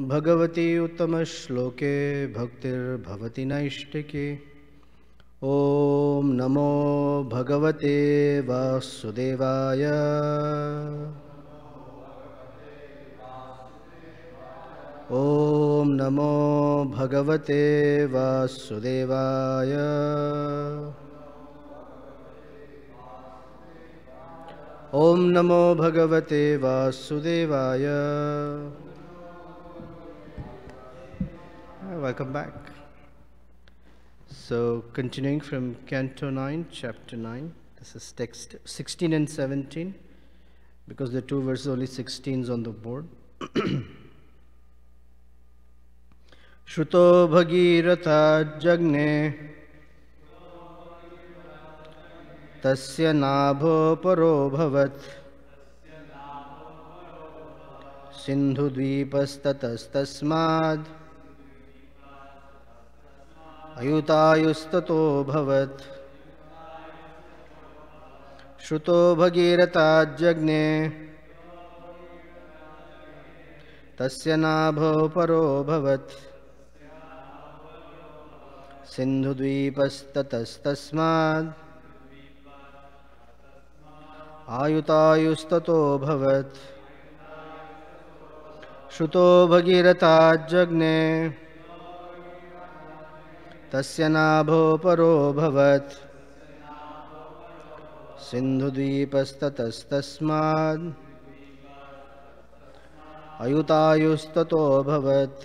भगवती उत्तम श्लोके भक्तिर्भवति नैष्टिकी। ओम नमो भगवते वासुदेवाय। ओम नमो भगवते वासुदेवाय। ओम नमो भगवते वासुदेवाय। Welcome back. So, continuing from Canto 9, Chapter 9, this is text 16 and 17, because the two verses only 16 is on the board. Shruto bhagirata jagne tasya nabho paro bhavat sindhu dvipastatastasmad ayutayustato bhavat. Shruto bhagirata jagne tasya nabho paro bhavat sindhu dvipastatasmad ayutayustato bhavat. Shruto bhagirata jagne tasya nabho paro bhavat sindhu dvipastatasmad ayutayustato bhavat.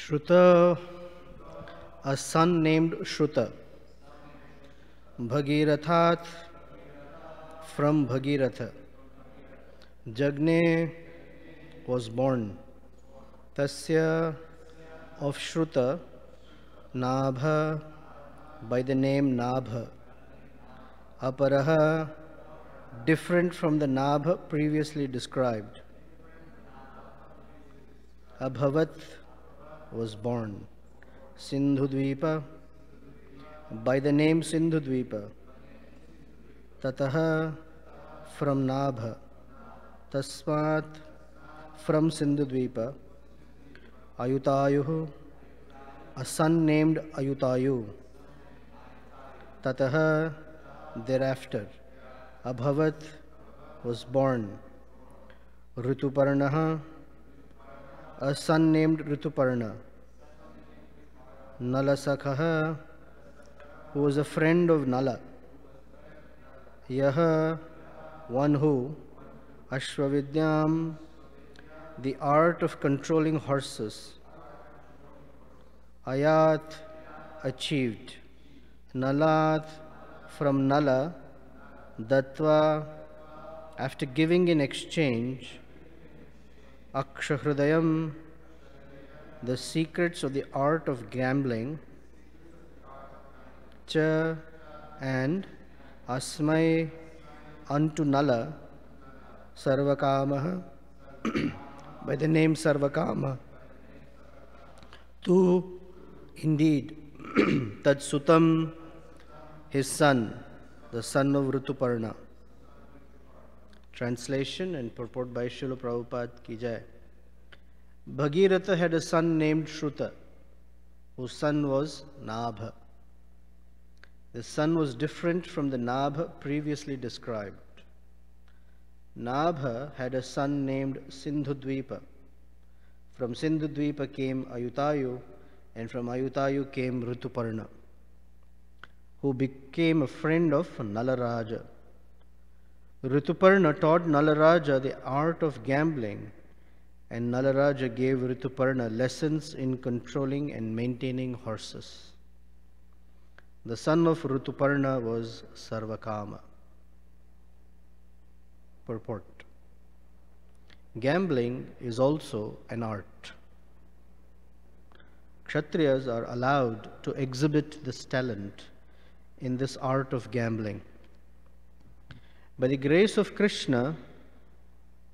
Shruta, a son named Shruta. Bhagirathat, from Bhagiratha. Jagne was born. Tasya, of Shruta. Nabha, by the name Nabha. Aparaha, different from the Nabha previously described. Abhavat, was born. Sindhudvipa, by the name Sindhudvipa. Tataha, from Nabha. Tasmat, from Sindhudvipa. Ayutayuhu, a son named Ayutayu. Tataha, thereafter. Abhavat, was born. Rituparnaha, a son named Rituparna. Nalasakha, who was a friend of Nala. Yaha, one who, Ashvavidyam, the art of controlling horses, Ayat, achieved. Nalat, from Nala. Dattva, after giving in exchange. Akshahridayam, the secrets of the art of gambling. Cha, and Asmai, unto Nala. Sarvakamaha, by the name Sarvakama. Tu, indeed, Tad Sutam, his son, the son of Rituparna. Translation and purport by Srila Prabhupada ki jai. Bhagiratha had a son named Shruta, whose son was Nabha. The son was different from the Nabha previously described. Nabha had a son named Sindhudvipa. From Sindhudvipa came Ayutayu, and from Ayutayu came Rituparna, who became a friend of Nalaraja. Rituparna taught Nalaraja the art of gambling, and Nalaraja gave Rituparna lessons in controlling and maintaining horses. The son of Rituparna was Sarvakama. Purport. Gambling is also an art. Kshatriyas are allowed to exhibit this talent in this art of gambling. By the grace of Krishna,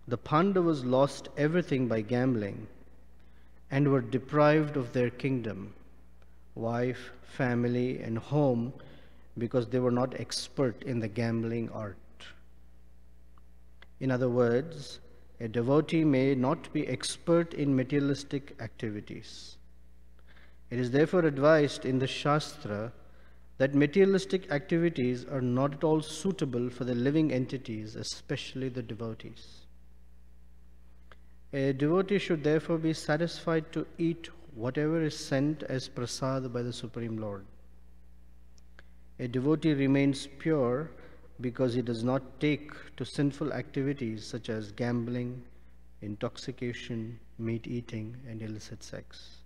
the Pandavas lost everything by gambling and were deprived of their kingdom, wife, family, and home because they were not expert in the gambling art. In other words, a devotee may not be expert in materialistic activities. It is therefore advised in the Shastra that materialistic activities are not at all suitable for the living entities, especially the devotees. A devotee should therefore be satisfied to eat whatever is sent as prasad by the Supreme Lord. A devotee remains pure because he does not take to sinful activities such as gambling, intoxication, meat eating, and illicit sex.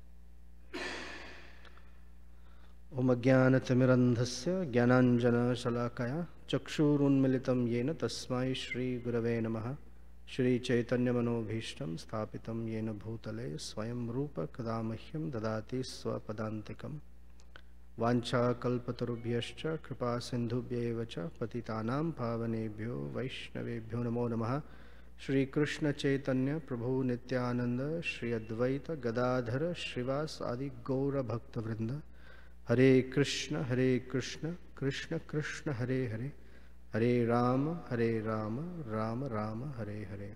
Om Ajnanatimirandhasya Jnananjana Shalakaya Chakshurunmilitam Yena Tasmai Shri Gurave Namaha Shri Chaitanya Manobhishtam Sthapitam Yena Bhutale Swayam Rupa Kadamahyam Dadati Swapadantikam Vancha Kalpatarubhyascha Kripa Sindhubhyevacha Patitanam Pavanebhyo Vaishnavebhyo Namo Namaha Shri Krishna Chaitanya Prabhu Nityananda Shri Advaita Gadadhara Shrivas Adi Gaura Bhakta Vrinda Hare Krishna, Krishna Krishna, Hare Hare, Hare Rama, Rama Rama, Hare Hare.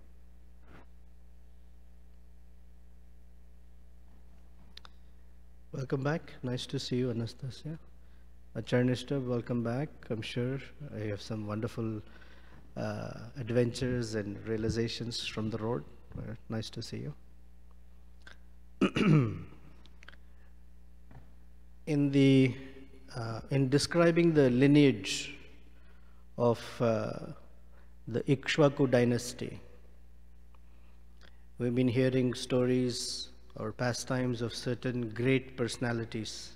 Welcome back. Nice to see you, Anastasia. Acharnishta, welcome back. I'm sure you have some wonderful adventures and realizations from the road. Nice to see you. In describing the lineage of the Ikshvaku dynasty, we've been hearing stories or pastimes of certain great personalities,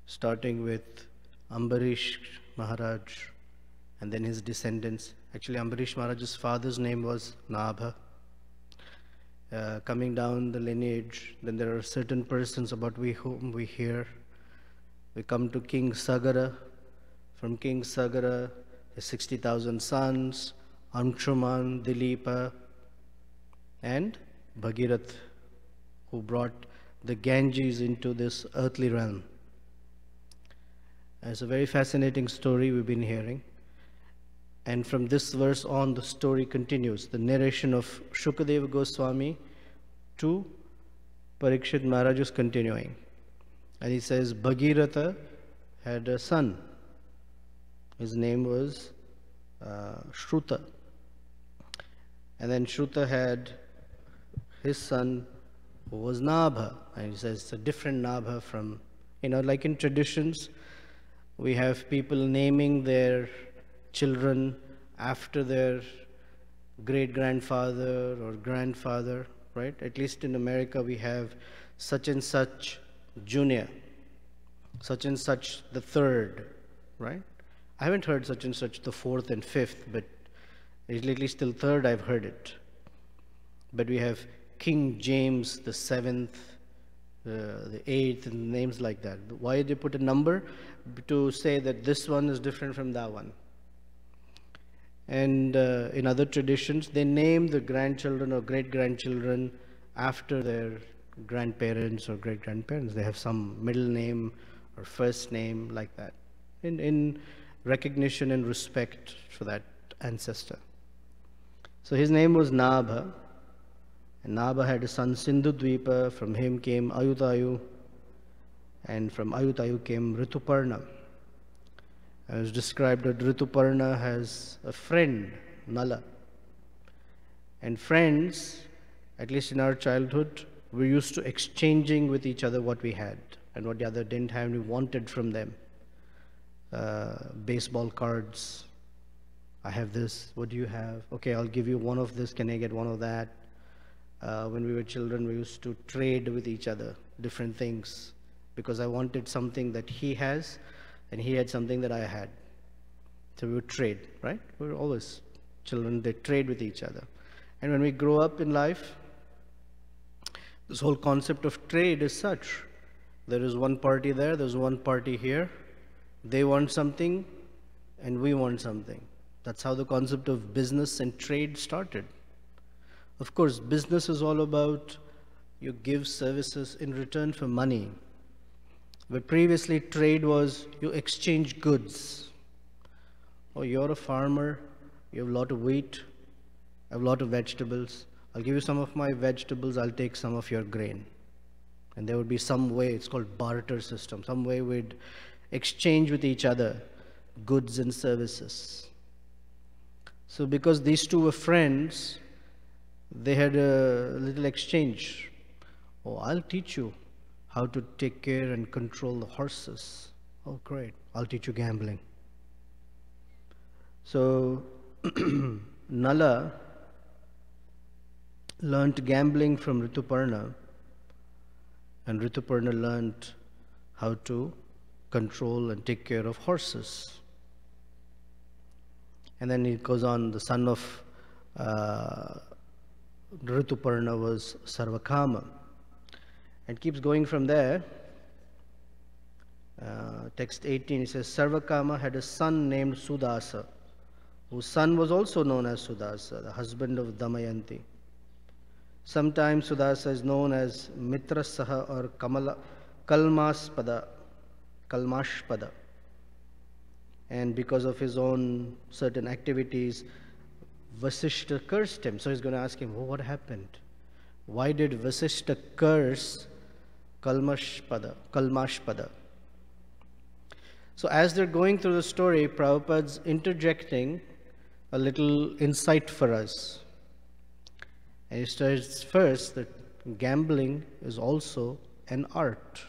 starting with Ambarish Maharaj and then his descendants. Actually, Ambarish Maharaj's father's name was Nabha. Coming down the lineage, then there are certain persons about whom we hear. We come to King Sagara. From King Sagara, his 60,000 sons, Anshuman, Dilipa, and Bhagirath, who brought the Ganges into this earthly realm. It's a very fascinating story we've been hearing. And from this verse on, the story continues. The narration of Shukadeva Goswami to Parikshit Maharaj is continuing. And he says, Bhagiratha had a son. His name was Shruta. And then Shruta had his son, who was Nabha. And he says it's a different Nabha from, like in traditions, we have people naming their children after their great-grandfather or grandfather, right? At least in America we have such and such junior, such and such the third, right? I haven't heard such and such the fourth and fifth, but at least till third I've heard it. But we have King James the seventh, the eighth, and names like that. Why did they put a number? To say that this one is different from that one. And in other traditions, they name the grandchildren or great-grandchildren after their grandparents or great-grandparents. They have some middle name or first name like that, in recognition and respect for that ancestor. So his name was Nabha, and Nabha had a son Sindhudvipa. From him came Ayutayu, and from Ayutayu came Rituparna. It was described that Rituparna has a friend, Nala. And friends, at least in our childhood, we used to exchanging with each other what we had and what the other didn't have and we wanted from them. Baseball cards. I have this. What do you have? Okay, I'll give you one of this. Can I get one of that? When we were children, we used to trade with each other different things because I wanted something that he has and he had something that I had. So we would trade, right? We were always children, they trade with each other. And when we grow up in life, this whole concept of trade is such. There is one party there, there's one party here. They want something and we want something. That's how the concept of business and trade started. Of course, business is all about you give services in return for money. But previously, trade was you exchange goods. Oh, you're a farmer, you have a lot of wheat, I have a lot of vegetables. I'll give you some of my vegetables, I'll take some of your grain. And there would be some way, it's called barter system, some way we'd exchange with each other goods and services. So because these two were friends, they had a little exchange. Oh, I'll teach you how to take care and control the horses. Oh, great. I'll teach you gambling. So Nala learned gambling from Rituparna, and Rituparna learned how to control and take care of horses. And then it goes on, the son of Rituparna was Sarvakama. And keeps going from there. Text 18, it says, Sarvakama had a son named Sudasa, whose son was also known as Sudasa, the husband of Damayanti. Sometimes Sudasa is known as Mitrasaha or Kalmashpada. And because of his own certain activities, Vasishta cursed him. So he's going to ask him, oh, what happened? Why did Vasishta curse Kalmashpada? So as they're going through the story, Prabhupada's interjecting a little insight for us. And he starts first that gambling is also an art.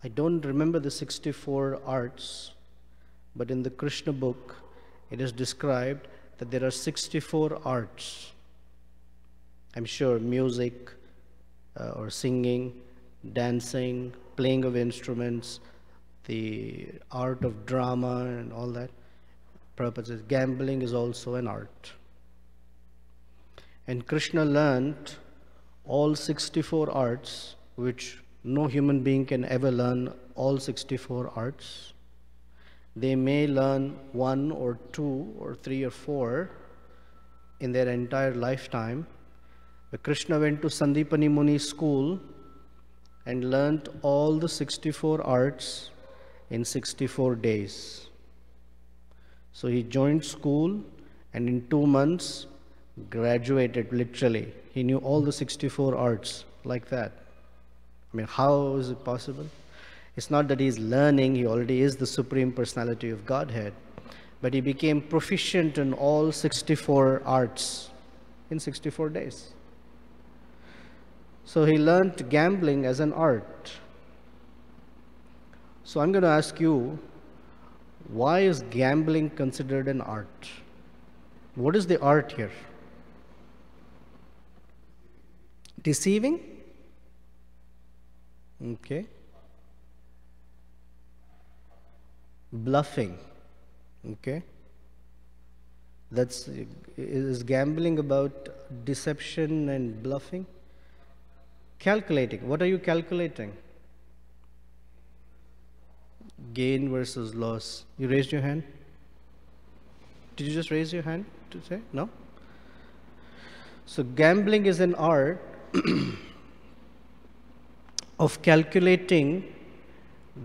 I don't remember the 64 arts, but in the Krishna book, it is described that there are 64 arts. I'm sure music or singing, dancing, playing of instruments, the art of drama and all that. Prabhupada says gambling is also an art. And Krishna learned all 64 arts, which no human being can ever learn all 64 arts. They may learn 1 or 2 or 3 or 4 in their entire lifetime. But Krishna went to Sandipani Muni's school and learnt all the 64 arts in 64 days. So he joined school and in 2 months graduated literally. He knew all the 64 arts like that. I mean, how is it possible? It's not that he's learning, he already is the Supreme Personality of Godhead. But he became proficient in all 64 arts in 64 days. So he learned gambling as an art. So I'm going to ask you, why is gambling considered an art? What is the art here? Deceiving? Okay. Bluffing. Okay. Is gambling about deception and bluffing? Calculating. What are you calculating? Gain versus loss. You raised your hand? Did you just raise your hand to say? No? So gambling is an art of calculating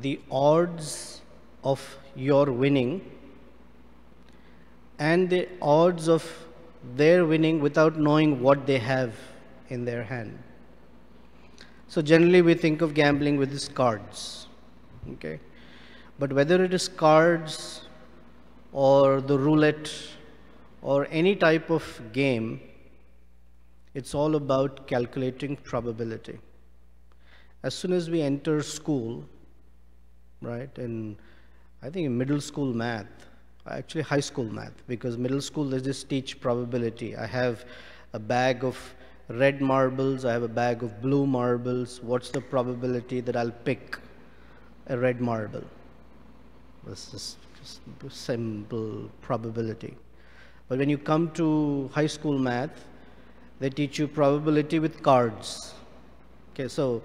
the odds of your winning and the odds of their winning without knowing what they have in their hand. So generally we think of gambling with these cards, okay? But whether it is cards or the roulette or any type of game, it's all about calculating probability. As soon as we enter school, right, and I think in middle school math, actually high school math, because middle school they just teach probability. I have a bag of red marbles, I have a bag of blue marbles. What's the probability that I'll pick a red marble? This is just simple probability. But when you come to high school math, they teach you probability with cards. Okay, so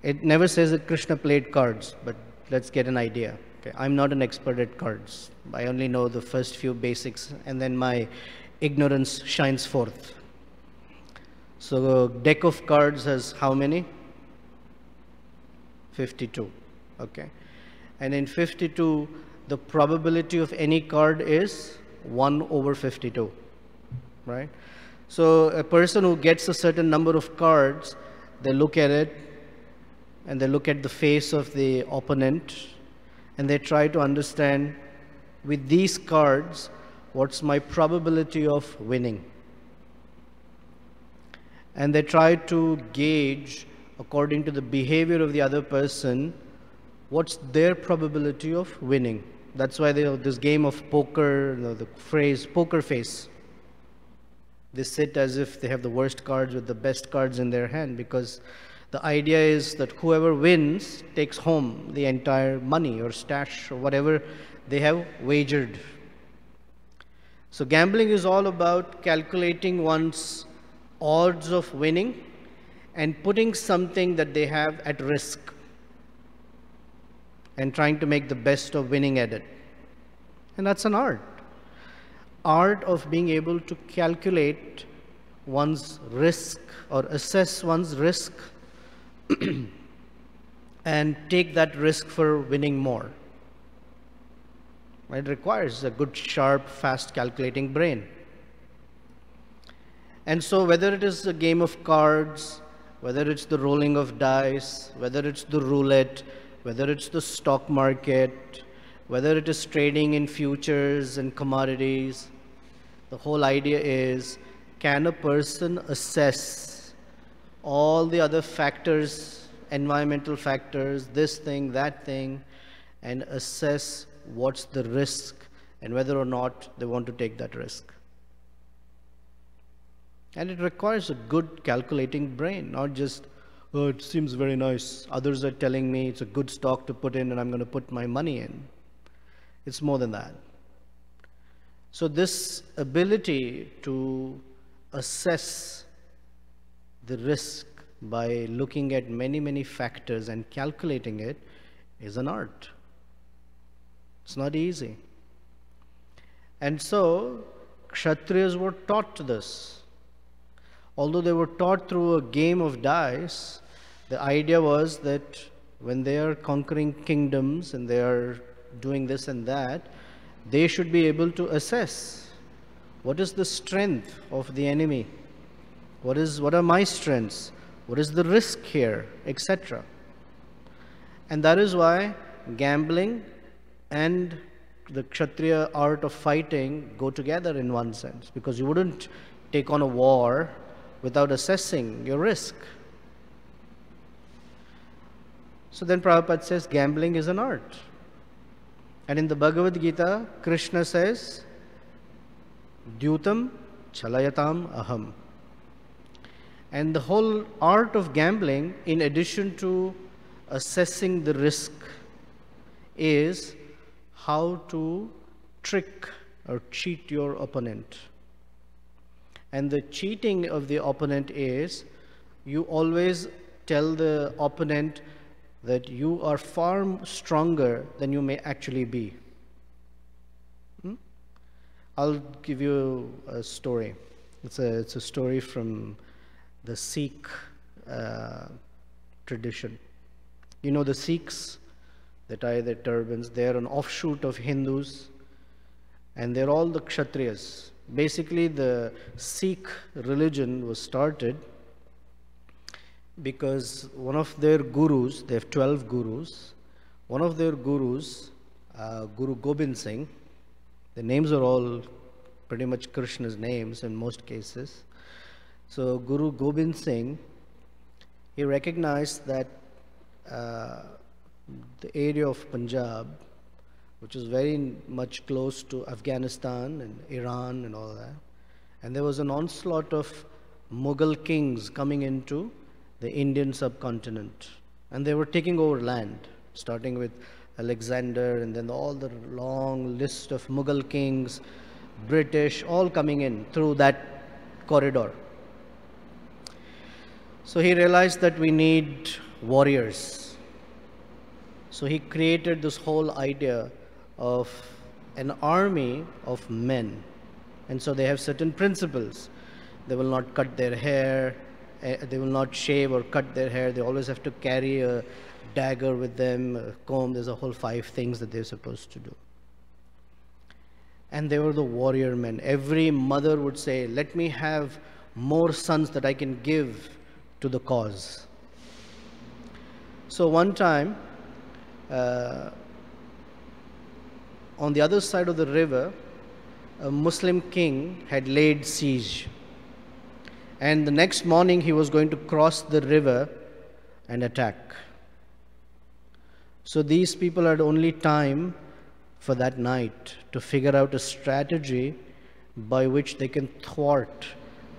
it never says that Krishna played cards, but let's get an idea. Okay, I'm not an expert at cards. I only know the first few basics, and then my ignorance shines forth. So a deck of cards has how many? 52. Okay. And in 52, the probability of any card is 1 over 52. Right? So a person who gets a certain number of cards, they look at it, and they look at the face of the opponent, and they try to understand, with these cards, what's my probability of winning? And they try to gauge, according to the behavior of the other person, what's their probability of winning. That's why they have this game of poker, the phrase poker face. They sit as if they have the worst cards with the best cards in their hand, because the idea is that whoever wins takes home the entire money or stash or whatever they have wagered. So gambling is all about calculating one's odds of winning and putting something that they have at risk and trying to make the best of winning at it. And that's an art. Art of being able to calculate one's risk or assess one's risk and take that risk for winning more. It requires a good, sharp, fast calculating brain. And so whether it is a game of cards, whether it's the rolling of dice, whether it's the roulette, whether it's the stock market, whether it is trading in futures and commodities, the whole idea is, can a person assess all the other factors, environmental factors, this thing, that thing, and assess what's the risk and whether or not they want to take that risk. And it requires a good calculating brain, not just, oh, it seems very nice. Others are telling me it's a good stock to put in and I'm going to put my money in. It's more than that. So this ability to assess the risk by looking at many, many factors and calculating it is an art. It's not easy. And so Kshatriyas were taught this. Although they were taught through a game of dice, the idea was that when they are conquering kingdoms and they are doing this and that, they should be able to assess what is the strength of the enemy, what are my strengths, what is the risk here, etc. And that is why gambling and the Kshatriya art of fighting go together in one sense, because you wouldn't take on a war without assessing your risk. So then Prabhupada says gambling is an art. And in the Bhagavad Gita, Krishna says, Dyutam chalayatam aham. And the whole art of gambling, in addition to assessing the risk is how to trick or cheat your opponent. And the cheating of the opponent is you always tell the opponent that you are far stronger than you may actually be. I'll give you a story. It's a story from the Sikh tradition. You know the Sikhs, they tie their turbans. They're an offshoot of Hindus, and they're all the Kshatriyas. Basically, the Sikh religion was started because one of their gurus, they have 12 gurus, one of their gurus, Guru Gobind Singh, the names are all pretty much Krishna's names in most cases. So Guru Gobind Singh, he recognized that the area of Punjab, which is very much close to Afghanistan and Iran and all that, and there was an onslaught of Mughal kings coming into the Indian subcontinent, and they were taking over land, starting with Alexander, and then all the long list of Mughal kings, British, all coming in through that corridor. So he realized that we need warriors. So he created this whole idea of an army of men. And so they have certain principles. They will not cut their hair, they will not shave or cut their hair. They always have to carry a dagger with them, a comb. There's a whole 5 things that they're supposed to do. And they were the warrior men. Every mother would say, let me have more sons that I can give to the cause. So one time, on the other side of the river, a Muslim king had laid siege. And the next morning he was going to cross the river and attack. So these people had only time for that night to figure out a strategy by which they can thwart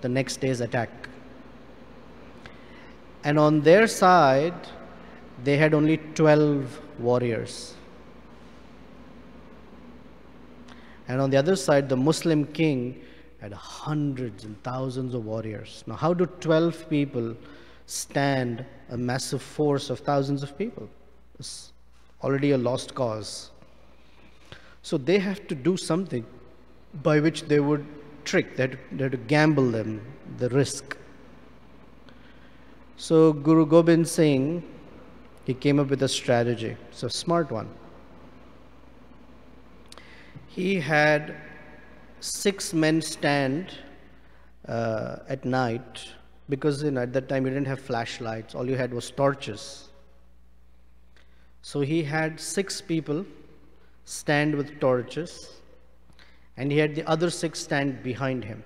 the next day's attack. And on their side, they had only 12 warriors. And on the other side, the Muslim king had hundreds and thousands of warriors. Now, how do 12 people stand a massive force of thousands of people? It's already a lost cause. So they have to do something by which they would trick, they had to gamble them, the risk. So Guru Gobind Singh, he came up with a strategy. It's a smart one. He had 6 men stand at night, because at that time you didn't have flashlights, all you had was torches. So he had 6 people stand with torches, and he had the other 6 stand behind him.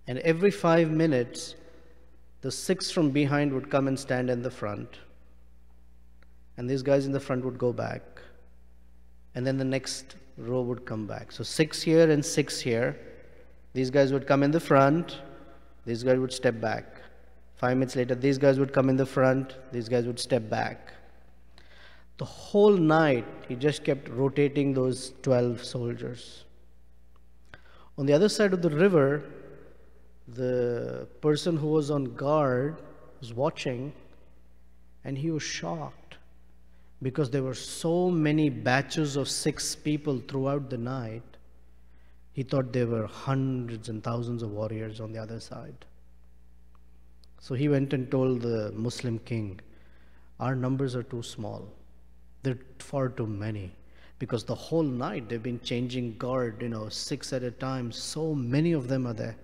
And every 5 minutes, the 6 from behind would come and stand in the front, and these guys in the front would go back, and then the next row would come back. So 6 here and 6 here. These guys would come in the front, these guys would step back. 5 minutes later, these guys would come in the front, these guys would step back. The whole night, he just kept rotating those 12 soldiers. On the other side of the river, the person who was on guard was watching, and he was shocked because there were so many batches of 6 people throughout the night. He thought there were hundreds and thousands of warriors on the other side. So he went and told the Muslim king, our numbers are too small. They're far too many, because the whole night they've been changing guard, 6 at a time. So many of them are there.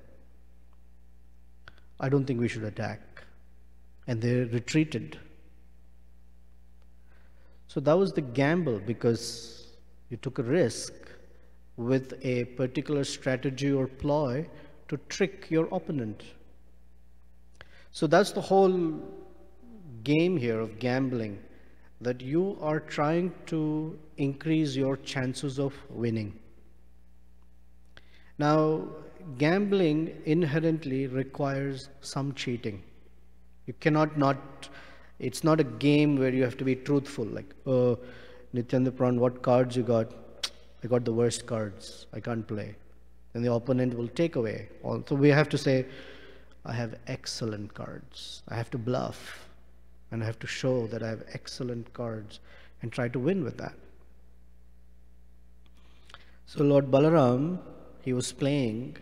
I don't think we should attack. And they retreated. So that was the gamble, because you took a risk with a particular strategy or ploy to trick your opponent. So that's the whole game here of gambling, that you are trying to increase your chances of winning. Now, gambling inherently requires some cheating. You cannot not It's not a game where you have to be truthful, like, Nityananda, Pran, what cards you got? I got the worst cards. I can't play. Then the opponent will take away all. So we have to say, I have excellent cards. I have to bluff. And I have to show that I have excellent cards and try to win with that. So Lord Balaram, he was playing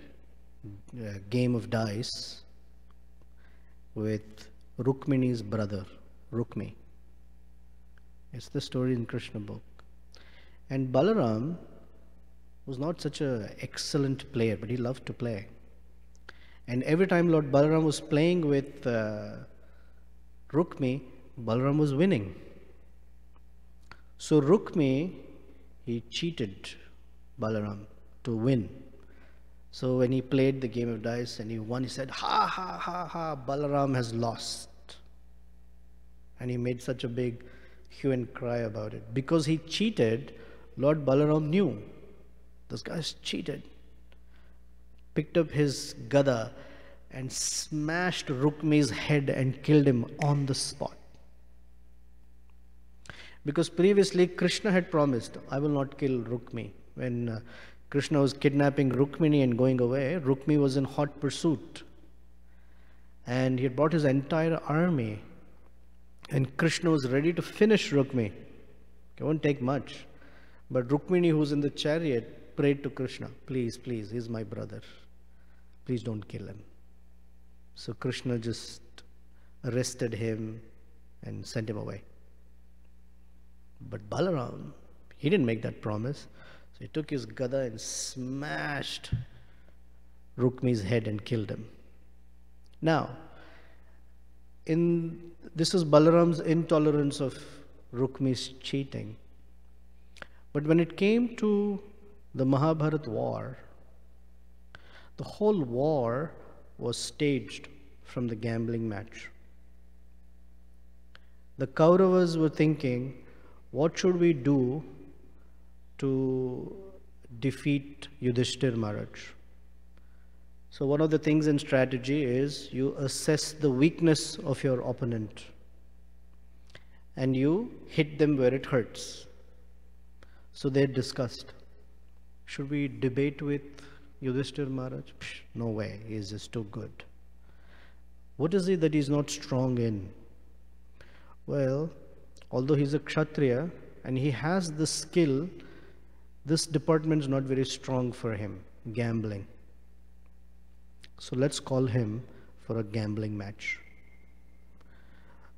a game of dice with Rukmini's brother, Rukmi. It's the story in Krishna book. And Balaram was not such an excellent player, but he loved to play. And every time Lord Balaram was playing with Rukmi, Balaram was winning. So Rukmi, he cheated Balaram to win. So when he played the game of dice and he won, he said, ha, ha, ha, ha, Balaram has lost. And he made such a big hue and cry about it. Because he cheated, Lord Balaram knew, this guy's cheated. Picked up his gada and smashed Rukmi's head and killed him on the spot. Because previously Krishna had promised, I will not kill Rukmi. When Krishna was kidnapping Rukmini and going away, Rukmi was in hot pursuit. And he had brought his entire army. And Krishna was ready to finish Rukmi. It won't take much. But Rukmini, who's in the chariot, prayed to Krishna, please, please, he's my brother. Please don't kill him. So Krishna just arrested him and sent him away. But Balaram, he didn't make that promise. So he took his gada and smashed Rukmi's head and killed him. Now, this is Balaram's intolerance of Rukmi's cheating. But when it came to the Mahabharata war, the whole war was staged from the gambling match. The Kauravas were thinking, what should we do to defeat Yudhishthir Maharaj? So one of the things in strategy is you assess the weakness of your opponent and you hit them where it hurts. So they discussed, should we debate with Yudhishthir Maharaj? No way, he is just too good. What is it that he's not strong in? Well, although he's a Kshatriya and he has the skill, this department is not very strong for him, gambling. So let's call him for a gambling match.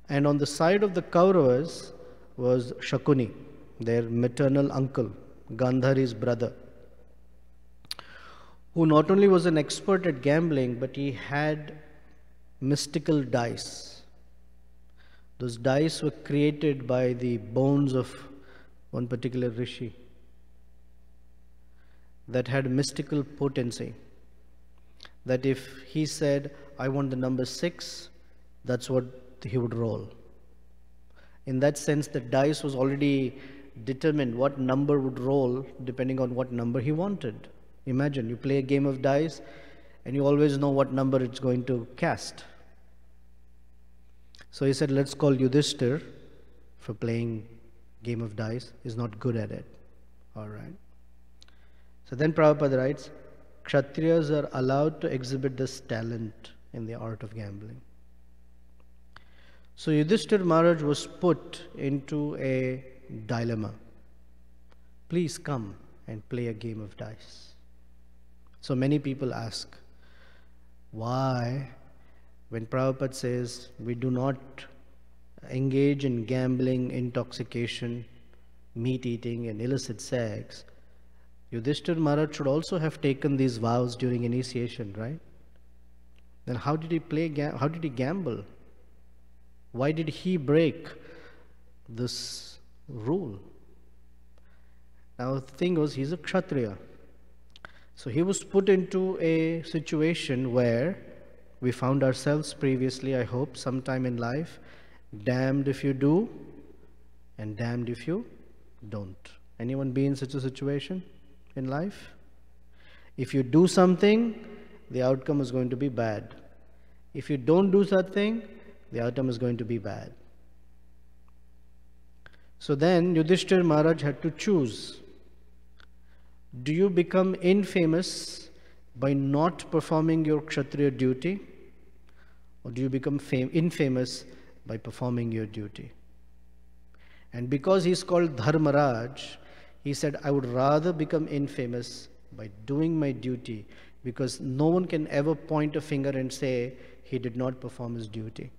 And on the side of the Kauravas was Shakuni, their maternal uncle, Gandhari's brother, who not only was an expert at gambling, but he had mystical dice. Those dice were created by the bones of one particular rishi that had mystical potency. That if he said, I want the number 6, that's what he would roll. In that sense, the dice was already determined what number would roll depending on what number he wanted. Imagine, you play a game of dice and you always know what number it's going to cast. So he said, let's call Yudhishthir for playing game of dice. He's not good at it. All right. So then Prabhupada writes, Kshatriyas are allowed to exhibit this talent in the art of gambling. So Yudhishthir Maharaj was put into a dilemma. Please come and play a game of dice. So many people ask, why, when Prabhupada says we do not engage in gambling, intoxication, meat eating and illicit sex, Yudhishthir Maharaj should also have taken these vows during initiation, right? Then how did he gamble? Why did he break this rule? Now the thing was, he's a Kshatriya. So he was put into a situation where we found ourselves previously, I hope, sometime in life, damned if you do and damned if you don't. Anyone be in such a situation in life? If you do something, the outcome is going to be bad. If you don't do something, the outcome is going to be bad. So then Yudhishthir Maharaj had to choose. Do you become infamous by not performing your Kshatriya duty? Or do you become infamous by performing your duty? And because he's called Dharmaraj, he said, I would rather become infamous by doing my duty, because no one can ever point a finger and say he did not perform his duty.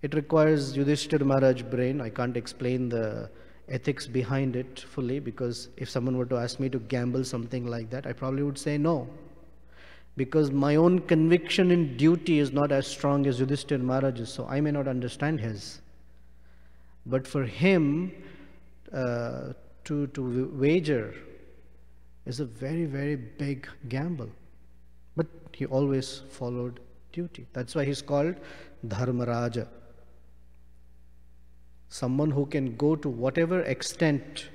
It requires Yudhishthir Maharaj brain. I can't explain the ethics behind it fully, because if someone were to ask me to gamble something like that, I probably would say no. Because my own conviction in duty is not as strong as Yudhishthir Maharaj's, so I may not understand his. But for him, to wager is a very, very big gamble. But he always followed duty. That's why he's called Dharmaraja. Someone who can go to whatever extent,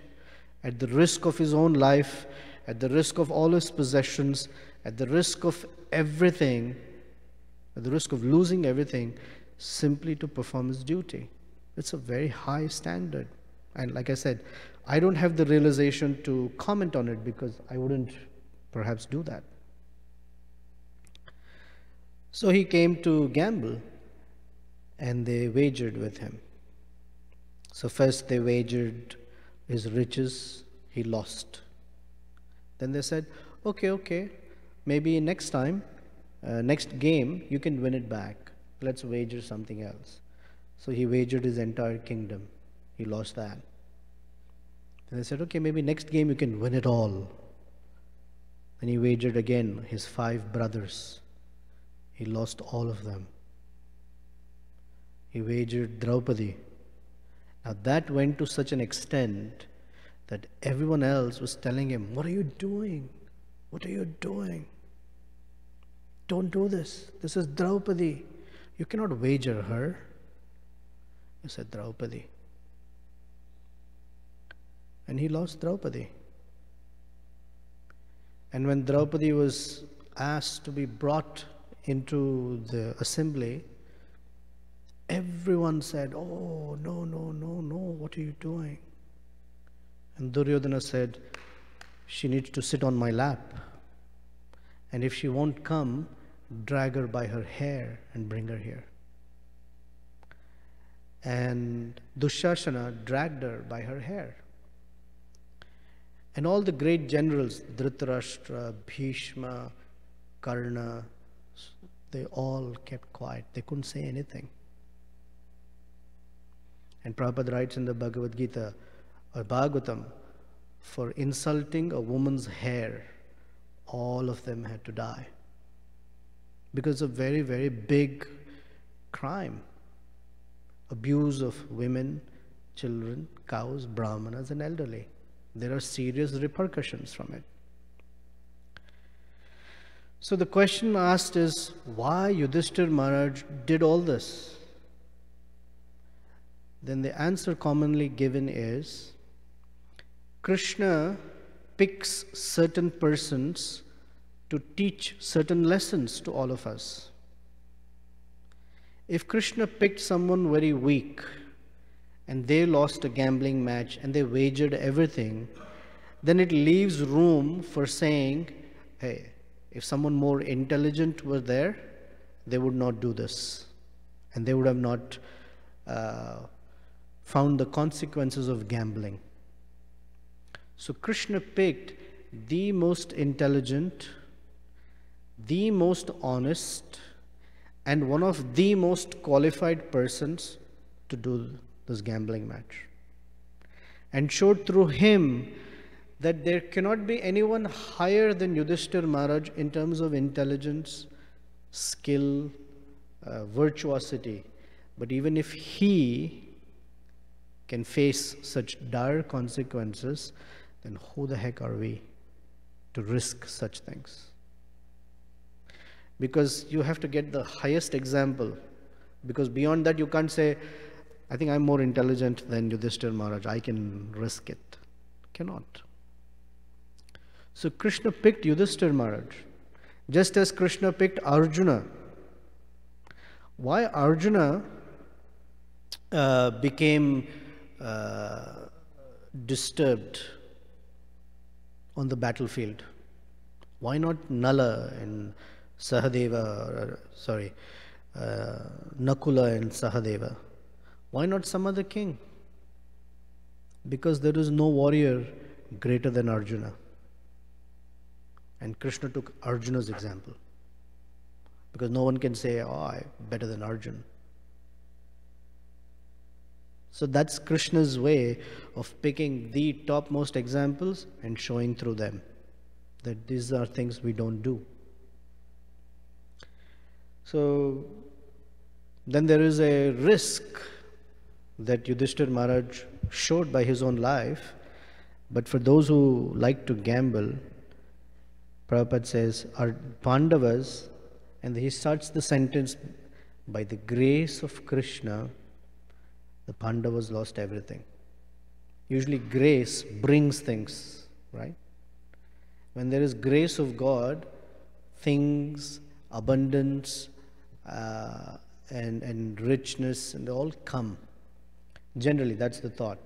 at the risk of his own life, at the risk of all his possessions, at the risk of everything, at the risk of losing everything, simply to perform his duty. It's a very high standard. And like I said, I don't have the realization to comment on it, because I wouldn't perhaps do that. So he came to gamble, and they wagered with him. So first they wagered his riches, he lost. Then they said, okay, maybe next time, next game, you can win it back. Let's wager something else. So he wagered his entire kingdom. He lost that. Then they said, okay, maybe next game you can win it all. Then he wagered again his 5 brothers. He lost all of them. He wagered Draupadi. Now that went to such an extent that everyone else was telling him, what are you doing? What are you doing? Don't do this. This is Draupadi. You cannot wager her. He said, Draupadi. And he lost Draupadi. And when Draupadi was asked to be brought into the assembly, everyone said, oh, no, what are you doing? And Duryodhana said, she needs to sit on my lap. And if she won't come, drag her by her hair and bring her here. And Dushasana dragged her by her hair. And all the great generals, Dhritarashtra, Bhishma, Karna, they all kept quiet. They couldn't say anything. And Prabhupada writes in the Bhagavad Gita or Bhagavatam, for insulting a woman's hair, all of them had to die. Because of very, very big crime. Abuse of women, children, cows, brahmanas and elderly. There are serious repercussions from it. So the question asked is, why Yudhishthir Maharaj did all this? Then the answer commonly given is, Krishna picks certain persons to teach certain lessons to all of us. If Krishna picked someone very weak and they lost a gambling match and they wagered everything, then it leaves room for saying, hey, if someone more intelligent were there, they would not do this. And they would have not found the consequences of gambling. So Krishna picked the most intelligent, the most honest, and one of the most qualified persons to do this gambling match. And showed through him that there cannot be anyone higher than Yudhishthir Maharaj in terms of intelligence, skill, virtuosity. But even if he can face such dire consequences, then who the heck are we to risk such things? Because you have to get the highest example. Because beyond that you can't say, I think I'm more intelligent than Yudhishthir Maharaj, I can risk it. Cannot. So Krishna picked Yudhishthir Maharaj, just as Krishna picked Arjuna. Why Arjuna? became uh, disturbed on the battlefield? Why not Nala and Sahadeva, Nakula and Sahadeva? Why not some other king? Because there is no warrior greater than Arjuna. And Krishna took Arjuna's example. Because no one can say, oh, I'm better than Arjuna. So that's Krishna's way of picking the topmost examples and showing through them that these are things we don't do. So then there is a risk that Yudhishthira Maharaj showed by his own life, but for those who like to gamble, Prabhupada says, are Pandavas, and he starts the sentence, by the grace of Krishna, the Pandavas lost everything. Usually grace brings things, right? When there is grace of God, things, abundance, and richness, and all come. Generally, that's the thought.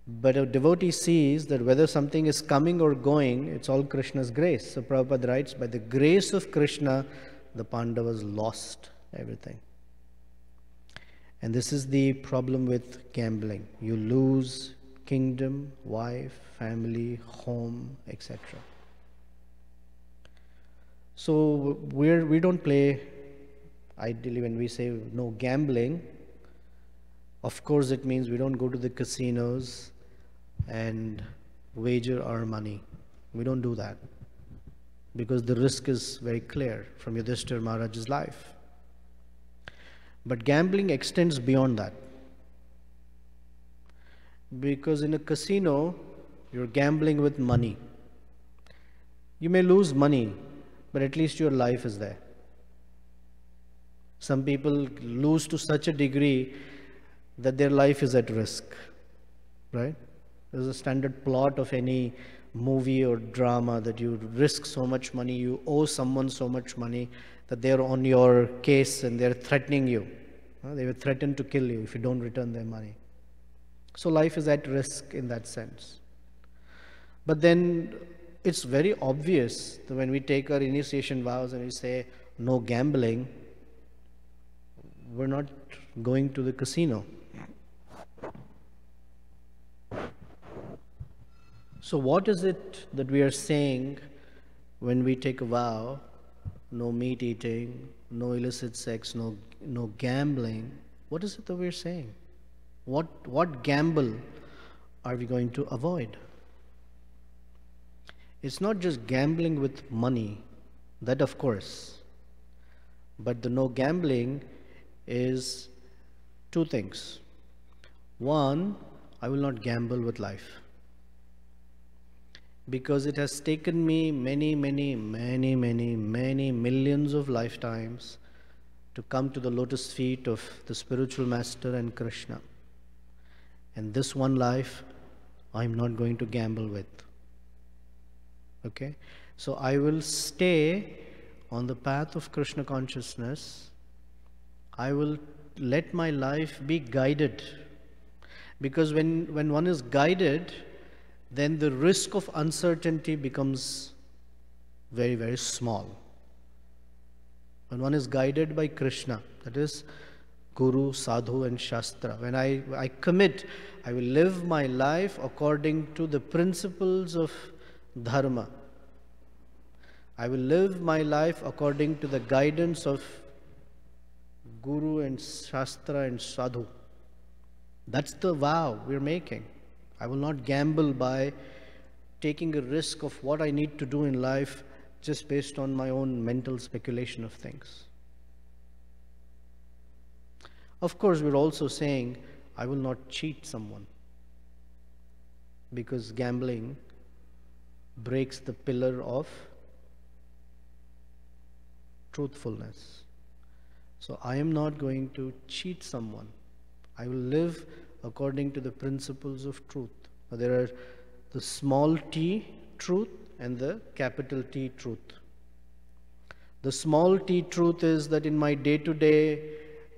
But a devotee sees that whether something is coming or going, it's all Krishna's grace. So Prabhupada writes, by the grace of Krishna, the Pandavas lost everything. And this is the problem with gambling. You lose kingdom, wife, family, home, etc. So we don't play, ideally when we say no gambling, of course it means we don't go to the casinos and wager our money. We don't do that because the risk is very clear from Yudhishthira Maharaj's life. But gambling extends beyond that. Because in a casino, you're gambling with money. You may lose money, but at least your life is there. Some people lose to such a degree that their life is at risk, right? There's a standard plot of any movie or drama that you risk so much money, you owe someone so much money that they're on your case and they're threatening you. They will threaten to kill you if you don't return their money. So life is at risk in that sense. But then it's very obvious that when we take our initiation vows and we say no gambling, we're not going to the casino. So what is it that we are saying when we take a vow? No meat eating, no illicit sex, no gambling. What is it that we're saying? What gamble are we going to avoid? It's not just gambling with money, that of course. But the no gambling is two things. One, I will not gamble with life. Because it has taken me many millions of lifetimes to come to the lotus feet of the spiritual master and Krishna. And this one life, I'm not going to gamble with. Okay? So I will stay on the path of Krishna consciousness. I will let my life be guided. Because when one is guided, then the risk of uncertainty becomes very, very small. When one is guided by Krishna, that is Guru, Sadhu and Shastra, when I commit, I will live my life according to the principles of Dharma. I will live my life according to the guidance of Guru and Shastra and Sadhu. That's the vow we're making. I will not gamble by taking a risk of what I need to do in life just based on my own mental speculation of things. Of course, we're also saying, I will not cheat someone, because gambling breaks the pillar of truthfulness. So I am not going to cheat someone. I will live according to the principles of truth. Now, there are the small t truth and the capital T truth. The small t truth is that in my day-to-day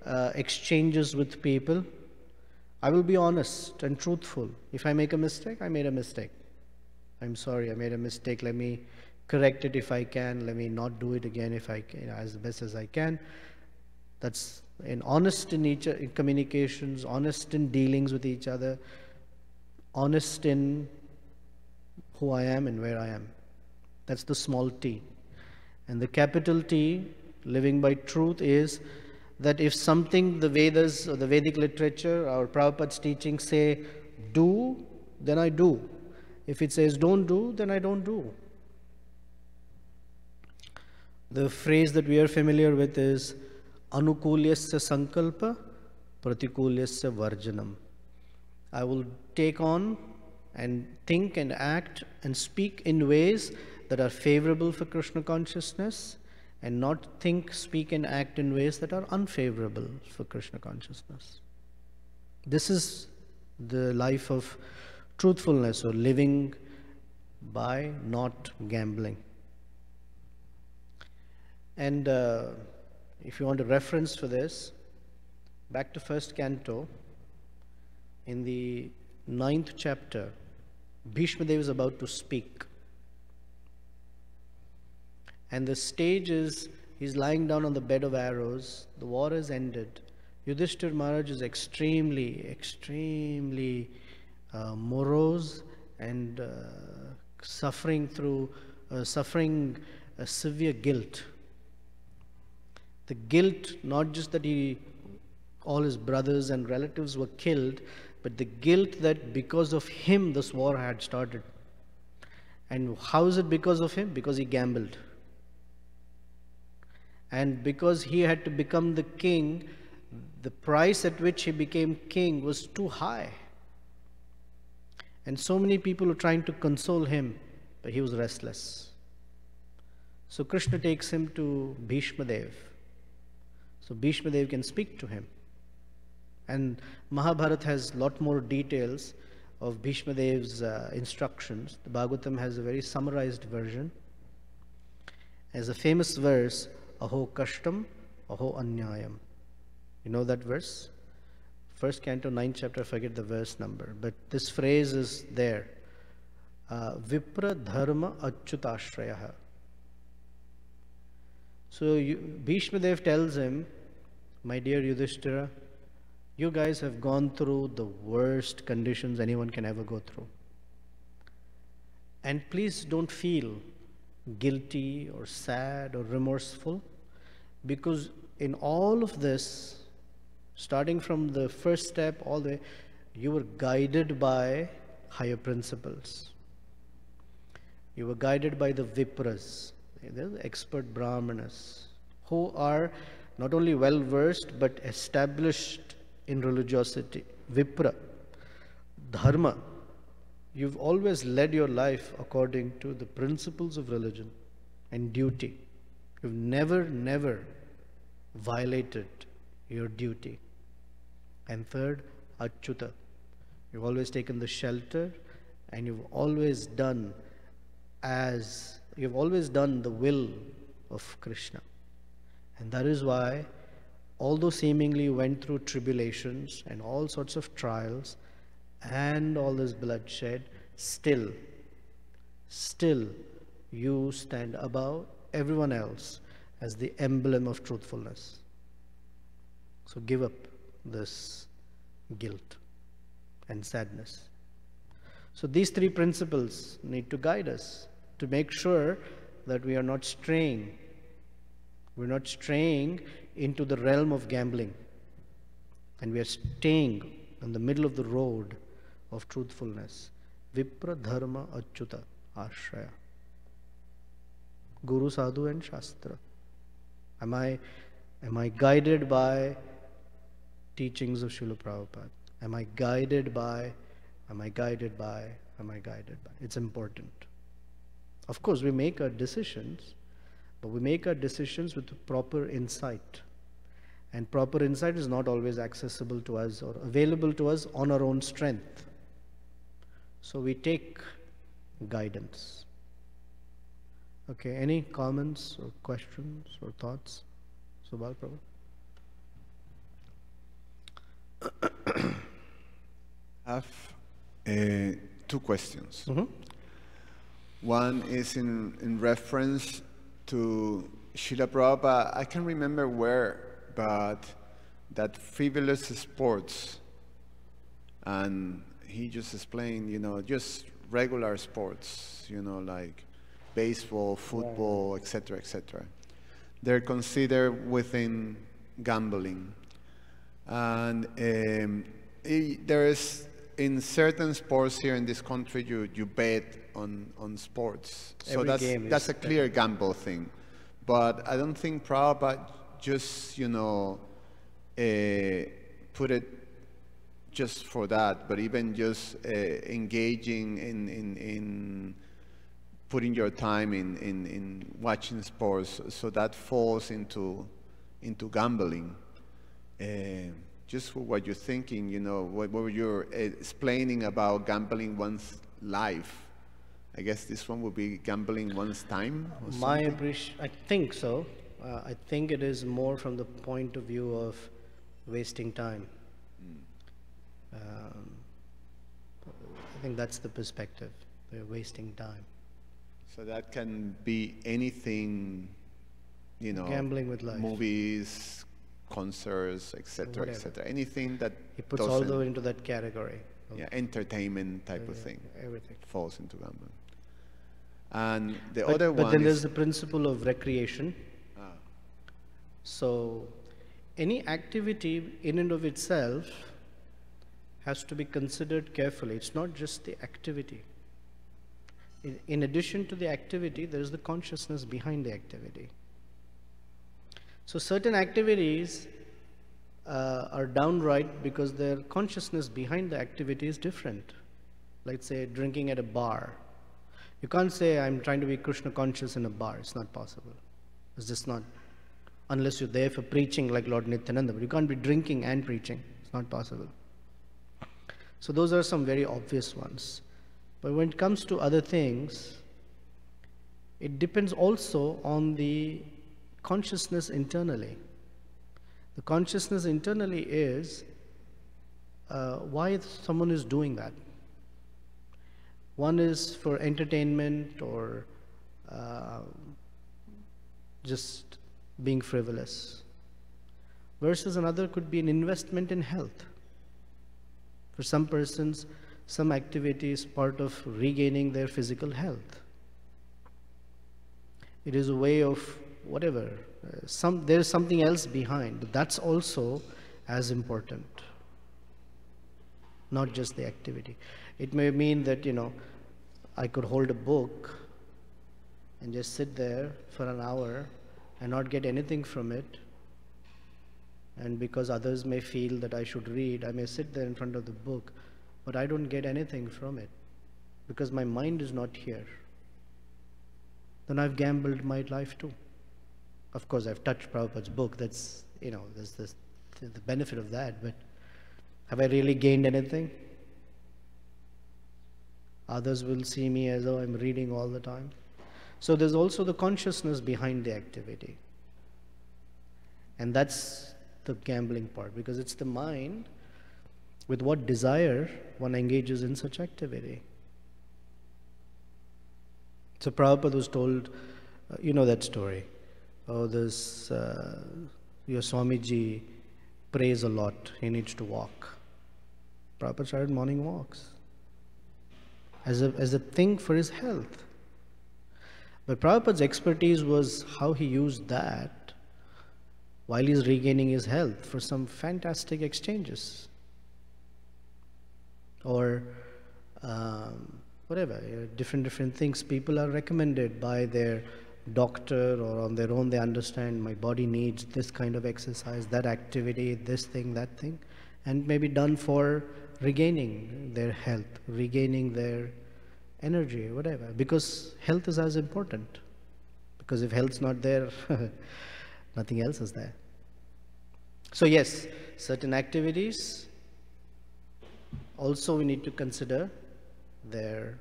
exchanges with people, I will be honest and truthful. If I make a mistake, I made a mistake. I'm sorry, I made a mistake. Let me correct it if I can. Let me not do it again if I can, as best as I can. That's honest in communications, honest in dealings with each other, honest in who I am and where I am. That's the small t. And the capital T, living by truth, is that if something the Vedas or the Vedic literature or Prabhupada's teachings say do, then I do. If it says don't do, then I don't do. The phrase that we are familiar with is anukulyasya sankalpa pratikulyasya varjanam. I will take on and think and act and speak in ways that are favorable for Krishna consciousness, and not think, speak and act in ways that are unfavorable for Krishna consciousness. This is the life of truthfulness, or living by not gambling. And if you want a reference for this, back to first canto, in the 9th chapter, Bhishma Dev is about to speak. And the stage is, he's lying down on the bed of arrows, the war has ended. Yudhishthira Maharaj is extremely morose and suffering a severe guilt. The guilt, not just that all his brothers and relatives were killed, but the guilt that because of him this war had started. And how is it because of him? Because he gambled. And because he had to become the king, the price at which he became king was too high. And so many people were trying to console him, but he was restless. So Krishna takes him to Bhishma Dev. So Bhishma Dev can speak to him. And Mahabharata has a lot more details of Bhishma Dev's instructions. The Bhagavatam has a very summarized version. As a famous verse, Aho kashtam, aho anyayam. You know that verse? First canto, 9th chapter, I forget the verse number. But this phrase is there. Vipra dharma achyutashraya. So Bhishma Dev tells him, my dear Yudhishthira, you guys have gone through the worst conditions anyone can ever go through. And please don't feel guilty or sad or remorseful, because in all of this, starting from the first step all the way, you were guided by higher principles. You were guided by the Vipras, the expert Brahmanas, who are not only well versed but established in religiosity. Vipra, Dharma. You've always led your life according to the principles of religion and duty. You've never violated your duty. And third, Achyuta. You've always taken the shelter, and you've always done the will of Krishna. And that is why, although seemingly you went through tribulations and all sorts of trials and all this bloodshed, still you stand above everyone else as the emblem of truthfulness. So give up this guilt and sadness. So these three principles need to guide us to make sure that we are not straying. We're not straying into the realm of gambling, and we are staying in the middle of the road of truthfulness. Vipra dharma achyuta ashraya. Guru, sadhu and shastra. Am I guided by teachings of Srila Prabhupada? Am I guided by? It's important. Of course, we make our decisions, but we make our decisions with proper insight. And proper insight is not always accessible to us or available to us on our own strength. So we take guidance. Okay, any comments or questions or thoughts? Subhal Prabhu? have two questions. Mm-hmm. One is in reference to Srila Prabhupada. I can't remember where, but that frivolous sports, and he just explained, just regular sports, like baseball, football, etc., etc. They're considered within gambling. And there is, in certain sports here in this country, you bet on sports. So that's a clear gamble thing. But I don't think Prabhupada just, put it just for that, but even just engaging in putting your time in watching sports, so that falls into gambling. Just for what you're thinking, what you're explaining about gambling one's life. I guess this one would be gambling one's time? I think so. I think it is more from the point of view of wasting time. I think that's the perspective. They're wasting time. So that can be anything, gambling with life. Movies, concerts, etc., etc. Anything that he puts all those into that category. Entertainment type of thing. Everything falls into gambling. And the other one But then there's the principle of recreation. So any activity in and of itself has to be considered carefully. It's not just the activity. In addition to the activity, there is the consciousness behind the activity. So certain activities are downright because their consciousness behind the activity is different. Like say drinking at a bar. You can't say I'm trying to be Krishna conscious in a bar. It's not possible. It's just not. Unless you're there for preaching like Lord Nityananda. But you can't be drinking and preaching. It's not possible. So those are some very obvious ones. But when it comes to other things, it depends also on the consciousness internally. The consciousness internally is why someone is doing that. One is for entertainment or just being frivolous. Versus another could be an investment in health. For some persons, some activity is part of regaining their physical health. It is a way of whatever. There's something else behind, but that's also as important. Not just the activity. It may mean that, I could hold a book and just sit there for an hour and not get anything from it. And because others may feel that I should read, I may sit there in front of the book, but I don't get anything from it because my mind is not here. Then I've gambled my life too. Of course, I've touched Prabhupada's book. That's, there's the benefit of that, but have I really gained anything? Others will see me as though I'm reading all the time. So there's also the consciousness behind the activity. And that's the gambling part, because it's the mind with what desire one engages in such activity. So Prabhupada was told, you know that story. Oh, this, your Swamiji prays a lot, he needs to walk. Prabhupada started morning walks as a thing for his health. But Prabhupada's expertise was how he used that while he's regaining his health for some fantastic exchanges. Or whatever, different things people are recommended by their doctor or on their own. They understand my body needs this kind of exercise, that activity, this thing, that thing, and maybe done for regaining their health, regaining their energy, whatever, because health is as important. Because if health's not there, nothing else is there. So yes, certain activities also we need to consider the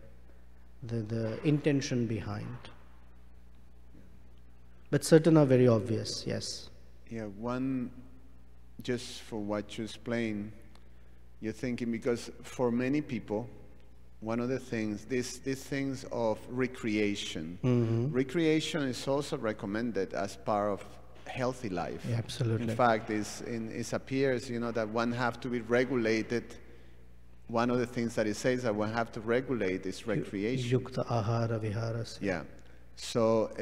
intention behind. But certain are very obvious, yes. Yeah, one, just for what you explained, You're thinking, because for many people, one of the things, these things of recreation, recreation is also recommended as part of healthy life. Yeah, absolutely. In fact, it appears, that one have to be regulated. One of the things that it says that one have to regulate is recreation. Yukta ahara viharasya. Yeah. So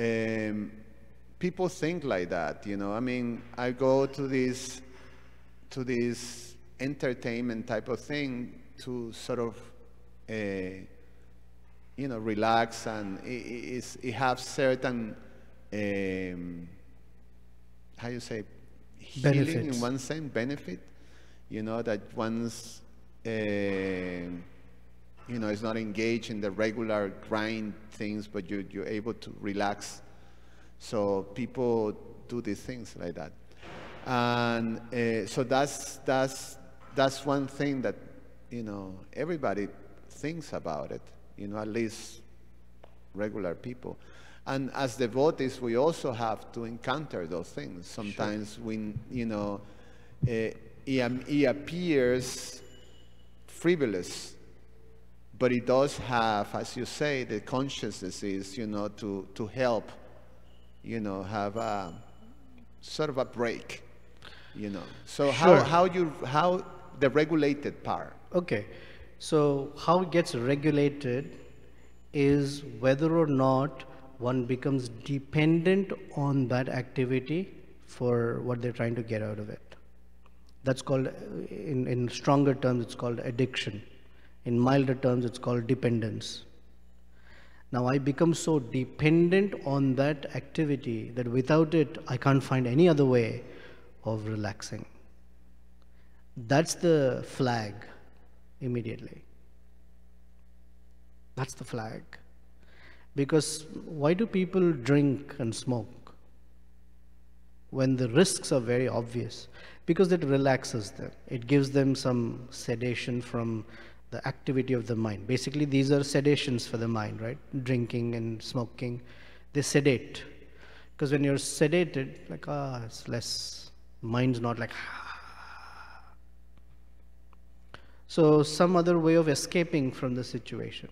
people think like that, I mean, I go to this entertainment type of thing to sort of relax, and it have certain how you say, healing Benefits. in one sense, benefit, that one's is not engaged in the regular grind things, but you're able to relax. So people do these things like that, and so that's one thing that everybody thinks about it. At least regular people. And as devotees, we also have to encounter those things. Sometimes when it appears frivolous, but it does have, as you say, the consciousness is, to help, have a sort of a break, So Sure. how the regulated part. Okay, so how it gets regulated is whether or not one becomes dependent on that activity for what they're trying to get out of it. That's called, in stronger terms, it's called addiction. In milder terms, it's called dependence. Now, I become so dependent on that activity that without it, I can't find any other way of relaxing. That's the flag immediately. That's the flag. Because why do people drink and smoke when the risks are very obvious? Because it relaxes them. It gives them some sedation from the activity of the mind. Basically, these are sedations for the mind, right? Drinking and smoking, they sedate. Because when you're sedated, like, it's less, mind's not like, So some other way of escaping from the situation.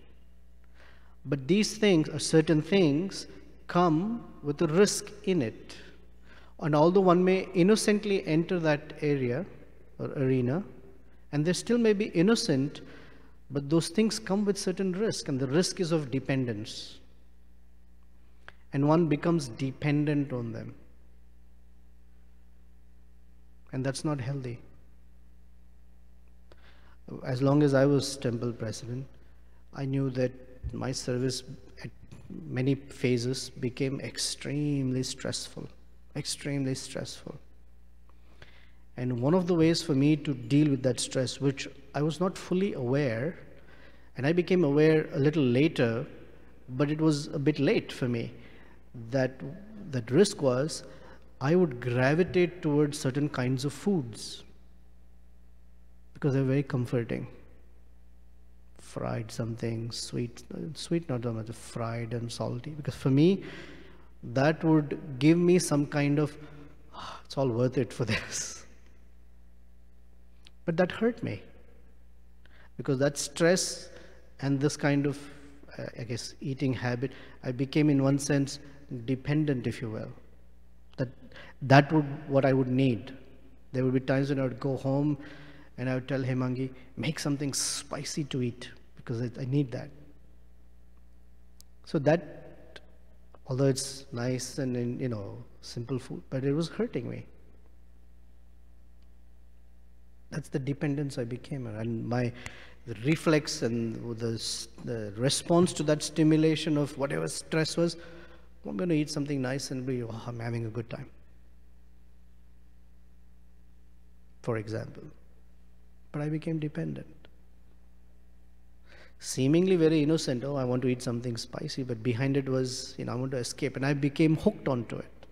But these things, or certain things, come with a risk in it. And although one may innocently enter that area or arena, and they still may be innocent, but those things come with certain risk, and the risk is of dependence. And one becomes dependent on them. And that's not healthy. As long as I was temple president, I knew that my service at many phases became extremely stressful. And one of the ways for me to deal with that stress, which I was not fully aware, and I became aware a little later, but it was a bit late for me, that risk was I would gravitate towards certain kinds of foods because they're very comforting. Fried something, sweet not so much, fried and salty. Because for me, that would give me some kind of, it's all worth it for this. But that hurt me. Because that stress and this kind of, eating habit, I became in one sense dependent, if you will. That would what I would need. There would be times when I would go home and I would tell Hemangi, make something spicy to eat, because I need that. So that, although it's nice and simple food, but it was hurting me. That's the dependence I became, and the reflex and the response to that stimulation of whatever stress was, I'm going to eat something nice and I'm having a good time. For example. But I became dependent. Seemingly very innocent, I want to eat something spicy, but behind it was, I want to escape, and I became hooked onto it.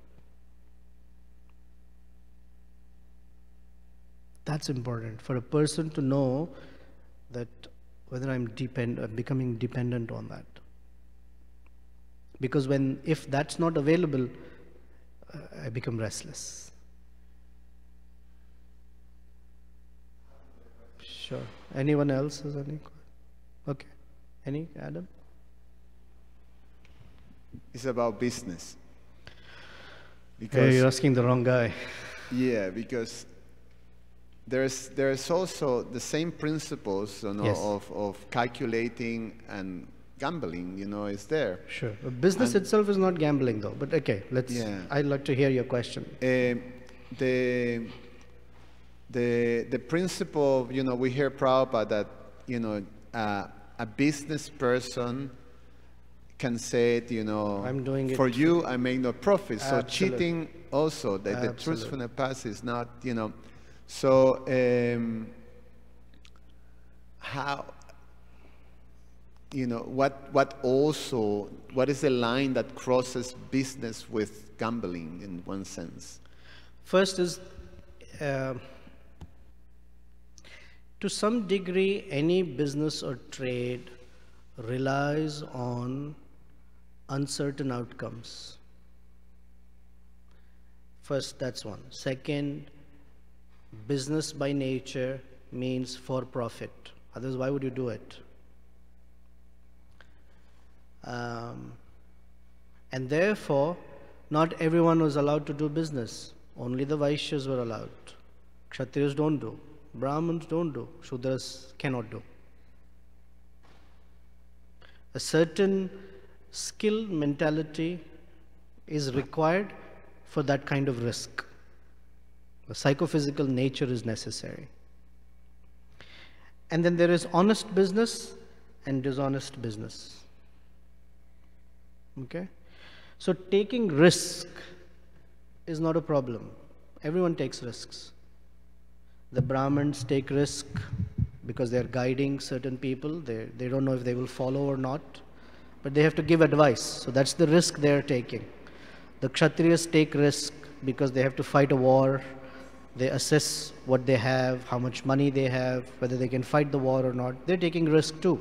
That's important for a person to know that whether I'm becoming dependent on that. Because if that's not available, I become restless. Sure. Anyone else has any? Okay. Any, Adam? It's about business. Hey, you're asking the wrong guy. Yeah, because there's also the same principles, you know, Yes. of calculating and gambling, you know, is there. Sure. Business itself is not gambling though, but okay, Yeah. I'd like to hear your question. The principle, you know, we hear Prabhupada that, you know, a business person can say it, you know, I'm doing it for you, I make no profit. So Absolutely. cheating also, the Absolutely. truthfulness path is not, you know. So how, you know, what is the line that crosses business with gambling in one sense? First is, to some degree, any business or trade relies on uncertain outcomes. First, that's one. Second, business by nature means for profit. Otherwise, why would you do it? And therefore, not everyone was allowed to do business. Only the Vaishyas were allowed. Kshatriyas don't do. Brahmins don't do. Shudras cannot do. A certain skill mentality is required for that kind of risk. The psychophysical nature is necessary. And then there is honest business and dishonest business. Okay? So taking risk is not a problem. Everyone takes risks. The Brahmins take risk because they are guiding certain people. They don't know if they will follow or not, but they have to give advice. So that's the risk they are taking. The Kshatriyas take risk because they have to fight a war. They assess what they have, how much money they have, whether they can fight the war or not. They're taking risk too.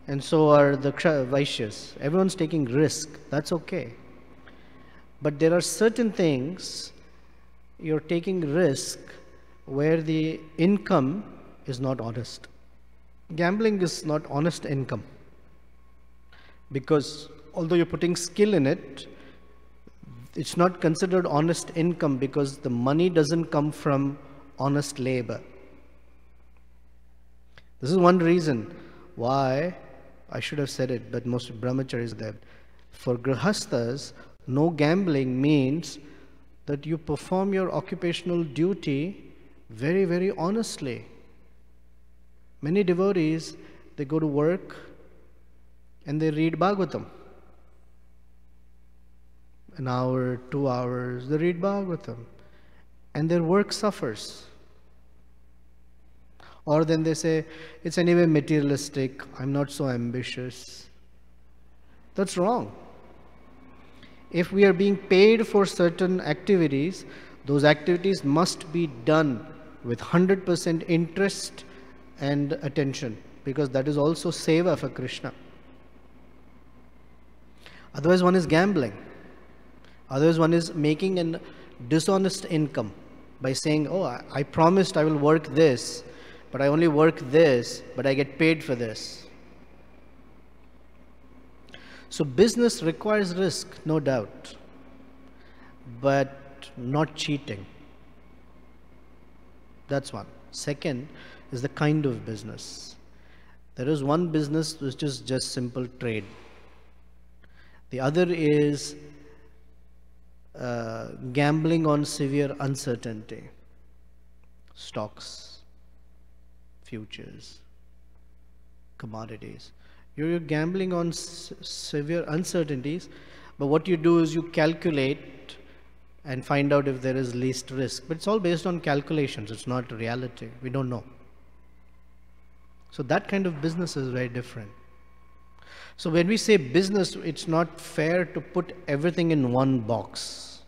And so are the Vaishyas. Everyone's taking risk. That's okay. But there are certain things you're taking risk where the income is not honest. Gambling is not honest income. Because although you're putting skill in it, it's not considered honest income because the money doesn't come from honest labor. This is one reason why, I should have said it, but most brahmacharis there. For grihasthas, no gambling means that you perform your occupational duty very, very honestly. Many devotees, they go to work and they read Bhagavatam. An hour, 2 hours, they read Bhagavatam. And their work suffers. Or then they say, it's anyway materialistic, I'm not so ambitious. That's wrong. If we are being paid for certain activities, those activities must be done with 100% interest and attention, because that is also seva for Krishna. Otherwise one is gambling. Otherwise one is making a dishonest income by saying, oh, I promised I will work this, but I only work this, but I get paid for this. So business requires risk, no doubt, but not cheating. That's one. Second is the kind of business. There is one business which is just simple trade. The other is gambling on severe uncertainty. Stocks, futures, commodities. You're gambling on severe uncertainties, but what you do is you calculate and find out if there is least risk. But it's all based on calculations, it's not reality. We don't know. So that kind of business is very different. So when we say business, it's not fair to put everything in one box.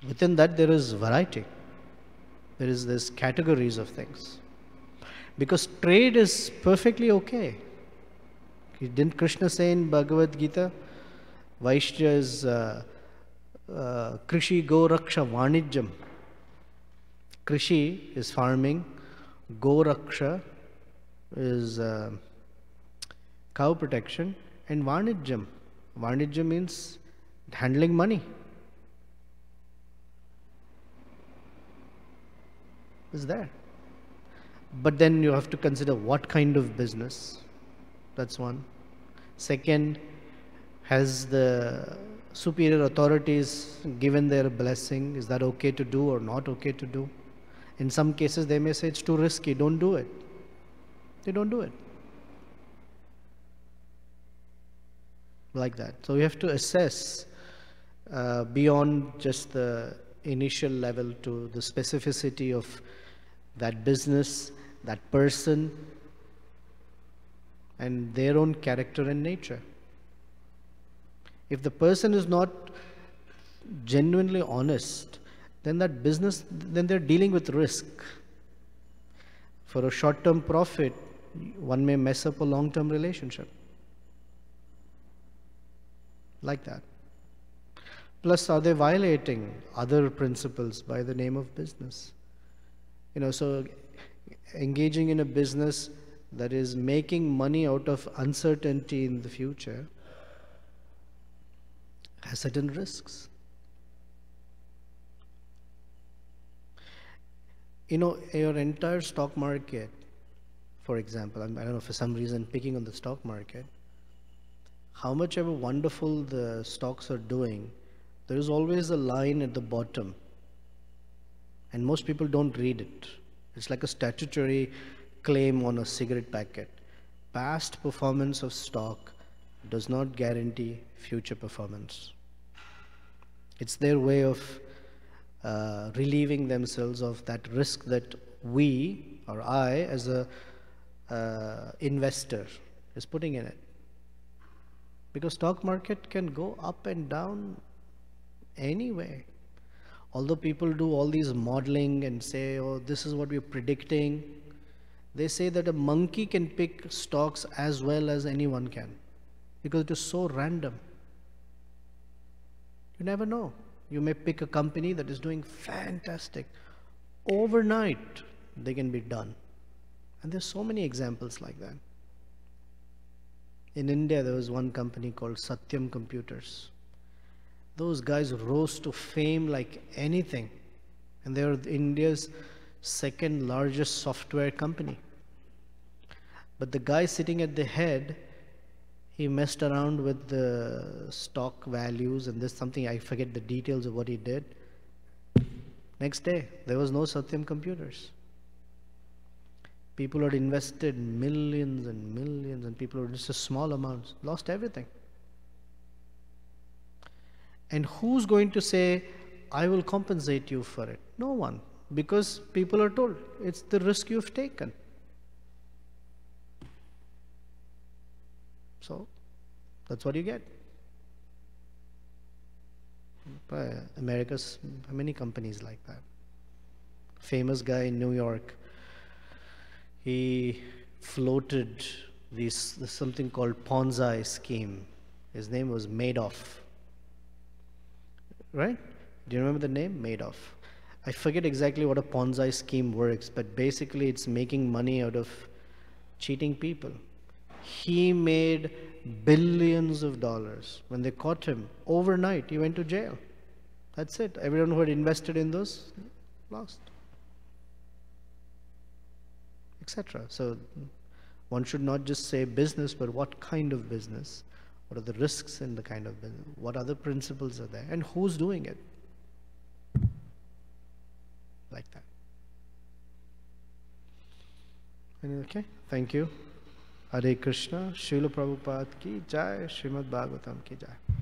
Within that there is variety. There is this categories of things. Because trade is perfectly okay. Didn't Krishna say in Bhagavad Gita, Vaishya is Krishi Go Raksha Vanijjam. Krishi is farming, Goraksha is cow protection, and Varnijyam. Varnijyam means handling money. Is there. But then you have to consider what kind of business. That's one. Second, has the superior authorities given their blessing? Is that okay to do or not okay to do? In some cases, they may say it's too risky, don't do it. They don't do it. Like that. So we have to assess beyond just the initial level to the specificity of that business, that person, and their own character and nature. If the person is not genuinely honest, then that business, then they're dealing with risk. For a short-term profit, one may mess up a long-term relationship. Like that. Plus, are they violating other principles by the name of business? So engaging in a business that is making money out of uncertainty in the future has certain risks. Your entire stock market, for example, I don't know, for some reason picking on the stock market, how much ever wonderful the stocks are doing, there is always a line at the bottom, and most people don't read it. It's like a statutory claim on a cigarette packet. Past performance of stock does not guarantee future performance. It's their way of relieving themselves of that risk that we, or I, as a investor, is putting in it. Because stock market can go up and down anyway. Although people do all these modeling and say, oh, this is what we're predicting, they say that a monkey can pick stocks as well as anyone can, because it is so random. You never know. You may pick a company that is doing fantastic. Overnight, they can be done. And there's so many examples like that. In India, there was one company called Satyam Computers. Those guys rose to fame like anything. And they were India's second largest software company. But the guy sitting at the head, he messed around with the stock values, and there's something, I forget the details of what he did. Next day, there was no Satyam Computers. People had invested millions and millions, and people who had just small amounts, lost everything. And who's going to say, I will compensate you for it? No one. Because people are told, it's the risk you've taken. So, that's what you get. America's many companies like that. Famous guy in New York, he floated this something called Ponzi scheme. His name was Madoff. Right? Do you remember the name? Madoff. I forget exactly what a Ponzi scheme works, but basically it's making money out of cheating people. He made billions of dollars. When they caught him, overnight he went to jail. That's it. Everyone who had invested in those lost. Etc. So one should not just say business, but what kind of business? What are the risks in the kind of business? What other principles are there? And who's doing it? Like that. Okay, thank you. Hare Krishna, Srila Prabhupada ki Jai, Srimad Bhagavatam ki Jai.